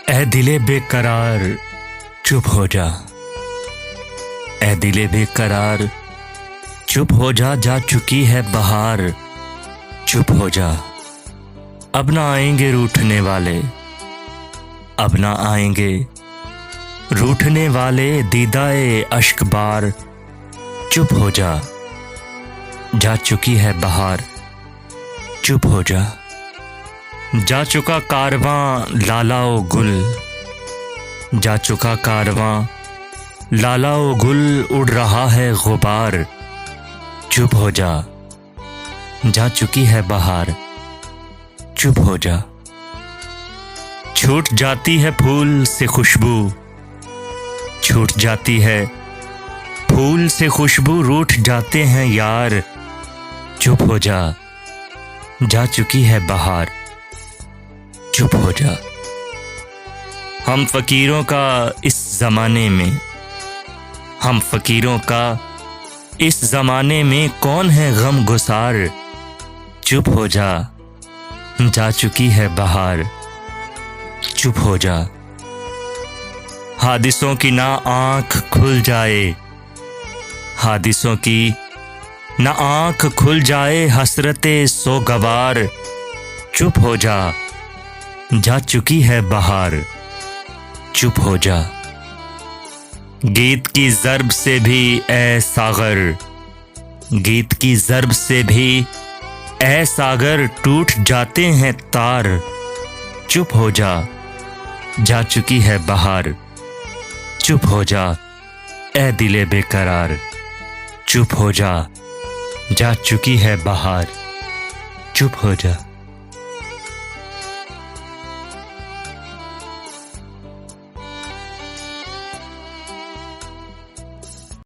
ए दिले बेकरार चुप हो जा, ए दिले बेकरार चुप हो जा, जा चुकी है बहार चुप हो जा। अब ना आएंगे रूठने वाले, अब ना आएंगे रूठने वाले, दीदाए अश्क बार चुप हो जा, जा चुकी है बहार चुप हो जा। जा चुका कारवां लालाओ गुल, जा चुका कारवां लालाओ गुल, उड़ रहा है गुबार चुप हो जा, जा चुकी है बहार चुप हो जा। छूट जाती है फूल से खुशबू, छूट जाती है फूल से खुशबू, रूठ जाते हैं यार चुप हो जा, जा चुकी है बहार चुप हो जा। हम फकीरों का इस जमाने में, हम फकीरों का इस जमाने में, कौन है गम गुसार चुप हो जा, जा चुकी है बहार चुप हो जा। हादिसों की ना आंख खुल जाए, हादिसों की ना आंख खुल जाए, हसरते सोगवार चुप हो जा, जा चुकी है बहार चुप हो जा। गीत की ज़र्ब से भी ए सागर, गीत की ज़र्ब से भी ए सागर, टूट जाते हैं तार चुप हो जा, जा चुकी है बहार चुप हो जा। ए दिले बेकरार चुप हो जा, जा चुकी है बहार चुप हो जा।